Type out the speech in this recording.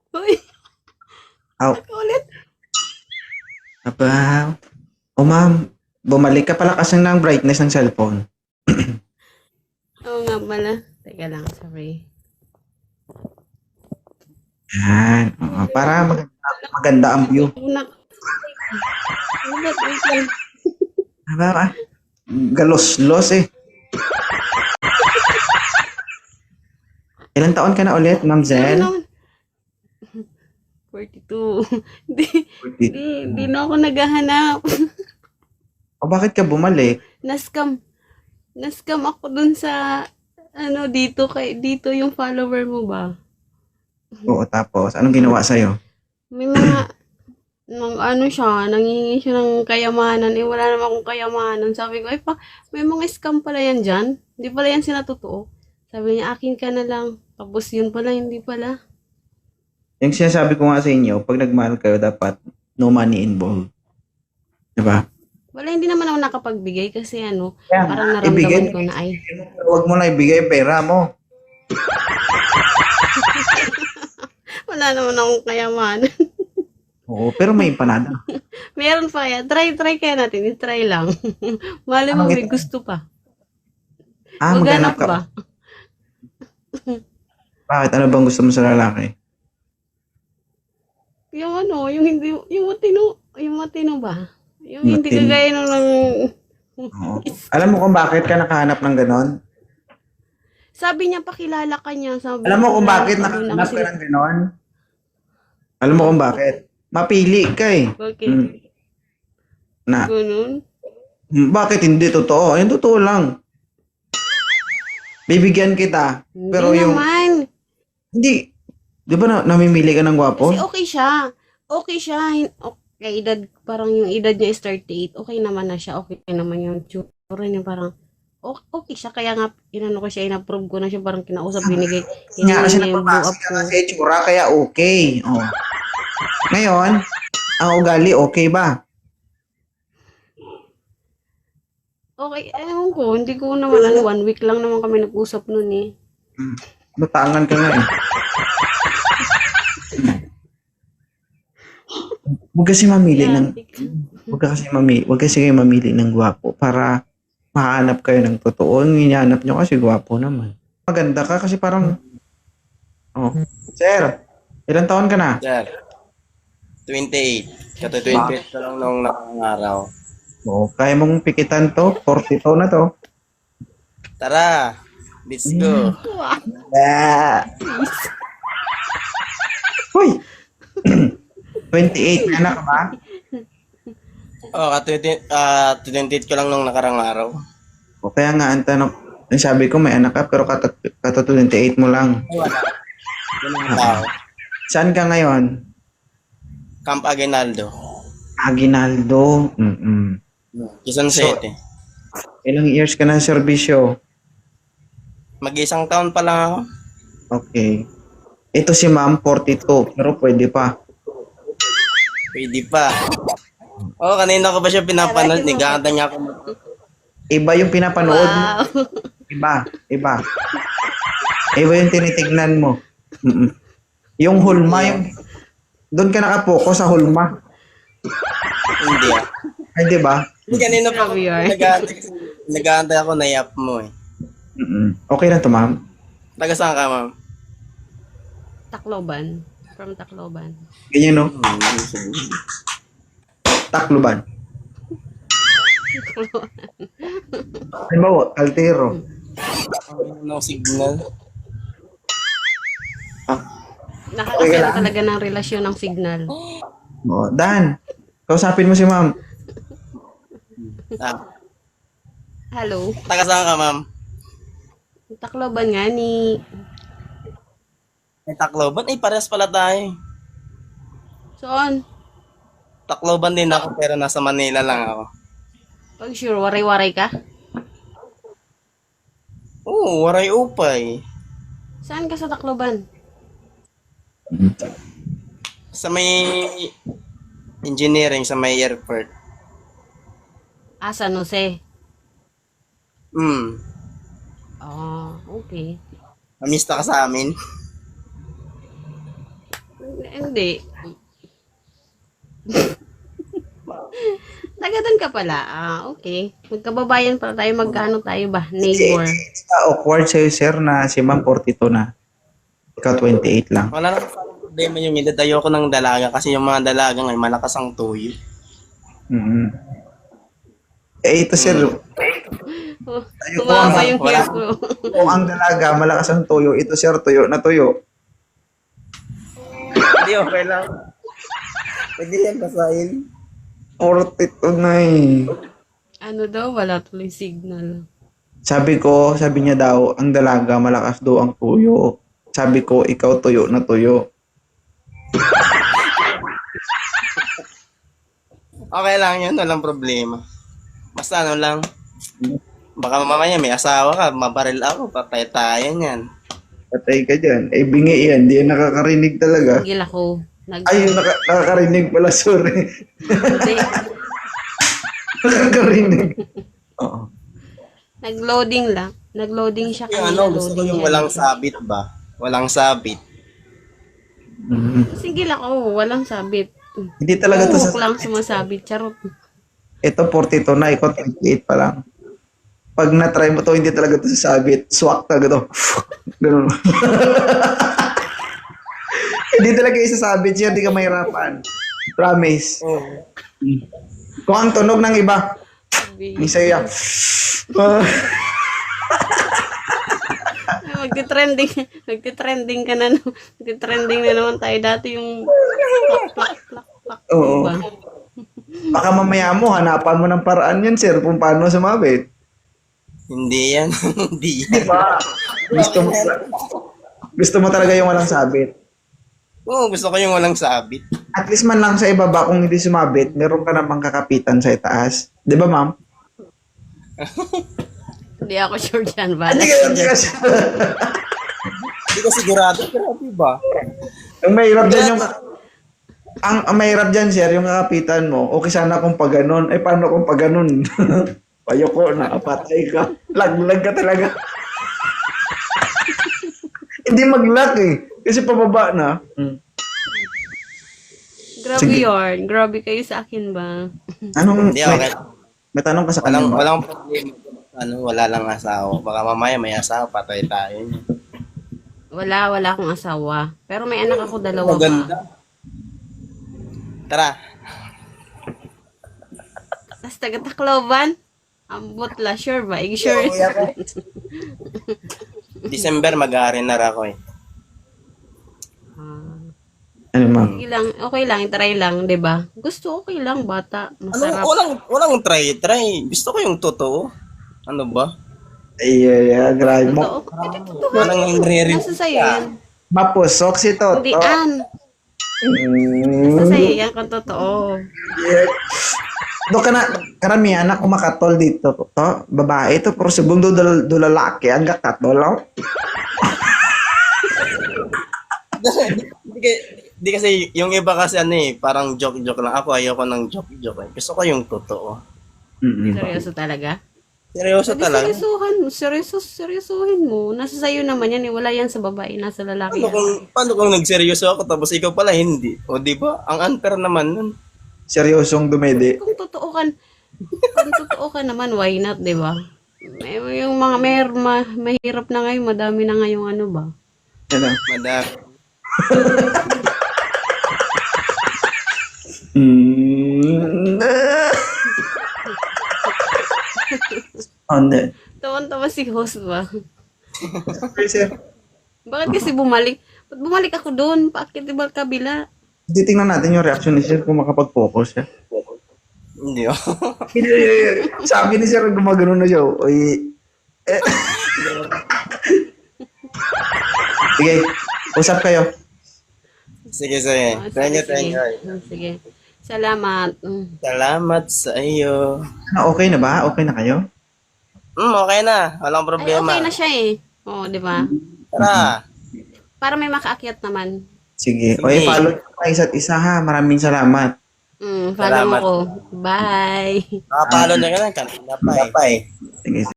Uy, Aw, ulit. aba. O ma'am, bumalik ka pala kasi ng brightness ng cellphone. Oo nga pala. Teka lang, sorry. Yan. Oo, para maganda ang view. Una, ulit, wait lang. Aba ba? Galos-los eh. Ilang taon ka na ulit, Ma'am Sorry Zen? naman. 42. Di, di na ako naghahanap. O bakit ka bumalik? Nascam. Nascam ako dun sa, dito yung follower mo ba? Oo, tapos anong ginawa sa'yo? May mga, nangingi siya ng kayamanan. Eh, wala naman akong kayamanan. Sabi ko, may mga scam pala yan dyan. Hindi pala yan sila totoo. Sabi niya, akin ka na lang. Tapos yun pala, hindi pala. Yung sinasabi ko nga sa inyo, pag nagmahal kayo, dapat no money involved. Diba? Wala, hindi naman ako nakapagbigay kasi Kaya nga, parang ibigay naramdaman mo. ko na ay, Huwag mo na ibigay pera mo. wala naman akong kayamanan. Oo, pero may empanada. Meron pa kaya. Try kaya natin. I-try lang. Mali mo Anong may ito? gusto pa. Maghanap Maghanap ka. ba? Bakit? Ano bang gusto mo sa lalaki? Yung matino ba? Yung hindi Matin. kagaya nung ng... Oo. Alam mo kung bakit ka nakahanap ng ganon? Sabi niya, pakilala ka niya. Sabi Alam niya, mo kung kilala bakit ka daw na nakahanap kasi... ka ng ganon? Alam mo Ah, kung bakit? Mapili ka eh. bakit? Hmm. Na, Ganun? bakit hindi totoo? Yung totoo lang. Bibigyan kita. Hindi Pero yung, naman. hindi. Di ba namimili ka ng Kasi gwapo? okay siya. Okay siya. Okay, parang yung edad niya is 38. Okay naman na siya. Okay naman yung tsura niya. Parang, okay siya. Kaya nga, inano ko siya, inapprove ko na siya. Parang kinausap, Nga hiningi kasi niya yung blow nagpapasi up ka ko. kasi itsura kaya okay. Oh. Ngayon, ang ugali okay ba? Okay, ewan ko. Hindi ko naman, 1 week lang naman kami nag-usap nun eh. Hmm. Lutangan ka nga eh. Huwag kasi mamili ng Yati ka. Huwag kasi kayo mamili ng gwapo para makahanap kayo ng totoo. Ang hinahanap nyo kasi gwapo naman. Maganda ka kasi parang, oh, sir, ilang taon ka na? Sir, 28. Kata Ba? 28 ko lang nung nakangaraw. Oo, kaya mong pikitan to, 42 na to. Tara, let's go. Wow, Ah. please. Hoy! 28 na anak ka ba? Oh, kata 28 ko lang nung nakarang araw. O kaya nga, ang tanong, ang sabi ko may anak ka pero kata 28 mo lang. Ay, wala. Yun ang tao. Saan ka ngayon? Camp Aguinaldo. Aguinaldo. Mm-mm. Quezon So, City. ilang years ka na sa serbisyo? Mag-isang taon pa lang ako. Okay. Ito si ma'am, 42, pero pwede pa. Pwede pa. Oh, kanina ko ba siya pinapanood? Tarahin mo pa. Niganda niya ako. Iba yung pinapanood mo. Wow. Iba. Iba yung tinitignan mo. Mm-mm. Yung hulma, doon ka nakapokus sa hulma. Hindi ah. Ay, di ba? Kanina pa ako Grabe yun. nag-aantay ako na yap mo eh. Mm-mm. Okay na to, ma'am. Taga saan ka, ma'am? Tacloban. From Tacloban. Ganyan, no? Tacloban. Halimbawa, Altero. Ano signal? Ah, Nakakasira talaga ng relasyon ng signal. Dan, kausapin mo si ma'am. Ah, Hello. taga saan ka, ma'am? Tacloban nga ni... May Tacloban? Eh, parehas pala tayo. Saan? Tacloban din ako pero nasa Manila lang ako. Pag sure, waray-waray ka? Oo, waray upay. Saan ka sa Tacloban? Sa may engineering, sa may airport. Ah, San Jose. Ah, okay. Mamista ka sa amin. Hindi. Tagadan ka pala. Okay. Magkababayan pala tayo. Magkano tayo ba? Neighbor. It's awkward sa'yo, sir, na si ma'am 42 na. Ikaw 28 lang. Wala lang problema yung edad. Ayoko ng dalaga kasi yung mga dalaga ngayon malakas ang tuyo. Mm-hmm. Ito, sir. Oh, Ayoko tumama nga. yung Wala. hair ko. Kung ang dalaga, malakas ang tuyo. Ito, sir, tuyo na tuyo. Hindi, okay lang. Pwede yan basahin. 42 na eh. Ano daw? Wala tuloy signal. Sabi niya daw, ang dalaga, malakas daw ang tuyo. Sabi ko, ikaw tuyo na tuyo. Okay lang yun, walang problema. Basta ano lang, baka mamaya may asawa ka, mabaril ako, patay tayo niyan. Patay ka dyan. Eh, bingi yan. Di yan nakakarinig talaga. Tigil ako. Ay, nakakarinig pala, sorry. Hindi. Nakakarinig. Oo. Nag-loading lang. Nag-loading siya Yung kanina. ano, gusto ko loading yung yan. walang sabit ba? Walang sabit. Sige lang ako. Walang sabit. Hindi talaga to Buhok sa... lang sumasabit. Charot. Ito 42 na, ikaw 28 pa lang. Pag na-try mo to, hindi talaga to sasabit. Swak talaga to. Ganun. Hindi talaga isasabit siya, hindi ka mahirapan. Promise. Oh. Kung ang tunog ng iba, misaya. Magti-trending. Magti-trending ka na. Magti-trending na naman tayo. Dati yung plak, plak, plak, plak. Oo. Diba? Baka mamaya mo, hanapan mo ng paraan yan, sir, kung paano sumabit. Hindi yan. Hindi yan. Diba? Gusto mo talaga yung walang sabit. Oo, gusto ko yung walang sabit. At least man lang sa ibaba, kung hindi sumabit, meron ka namang kakapitan sa itaas. Di ba, ma'am? Hindi ako sure dyan. Bala. Hindi ka Hindi ko sigurado. Grabe ba? Ang mahirap dyan yung... Ang mahirap dyan, sir, yung kakapitan mo, okay sana kung pag ganun. Eh, paano kung pag ganun? Payoko na, patay ka. Laglag ka talaga. Hindi mag-lag eh. Kasi pababa na. Grabe Sige. yun. Grabe kayo sa akin ba? Anong... Hindi, okay. May tanong ka sa kanya. Walang, ma'am? walang problema. Ano, wala lang asawa. Baka mamaya may asawa, patay tayo niyan. Wala akong asawa. Pero may anak ako, dalawa Maganda. pa. Tara. Tapos taga-Tacloban? Ambot la, sure ba? Sure. December mag-aarin na ako eh. Ano, ma'am? Okay lang, try lang, 'di ba? Gusto okay lang, bata. Ano, Masarap. walang try. Gusto ko yung totoo. Ano ba? Ay, grabe mo. Totoo. Ito, totoo. Walang nire-review. Nasa sa'yo yan. Mapusok si Toto. Hindi, Nasa Mm. sa'yo yan kung totoo. Do ka na, karamihan na kumakatol dito. To, babae to, pero subong do lalaki, ang kakatol. Oh. Hindi kasi yung iba kasi ano eh, parang joke-joke lang. Ako ayoko ng joke-joke eh. Gusto ko yung totoo. Seryoso talaga? Seryoso Sabi, talaga. seryosohin mo. Nasa sa'yo naman yan, eh. Wala yan sa babae, nasa lalaki yan. Paano kung nagseryoso ako tapos ikaw pala hindi? O di ba? Ang unfair naman nun. Seryosong dumede. Kung totoo ka naman, why not, di ba? Yung mga mahirap na ngayon, madami na ngayong ano ba? Ano? Madam. Hindi. Tawan-tawa si host ba? Sir, Bakit kasi bumalik? Ba't bumalik ako doon? Paakit di ba kabila? titingnan natin yung reaction ni Sir kung makapag-focus siya. Hindi oh. Sabi ni Sir, gumagano na siya. Uy. Sige, usap kayo. Sige, sige. Thank you. Sige. Salamat. Salamat sa iyo. Ano, okay na ba? Okay na kayo? Okay na. Walang Ay, problema. okay na siya eh. Oo, di ba? Tara. Para may makaakyat naman. Sige. Sige. Okay, follow nyo pa isa't isa ha. Maraming salamat. Follow mo Salamat. ko. Bye. Nakapalo na ka na. Kanina pa eh. Sige.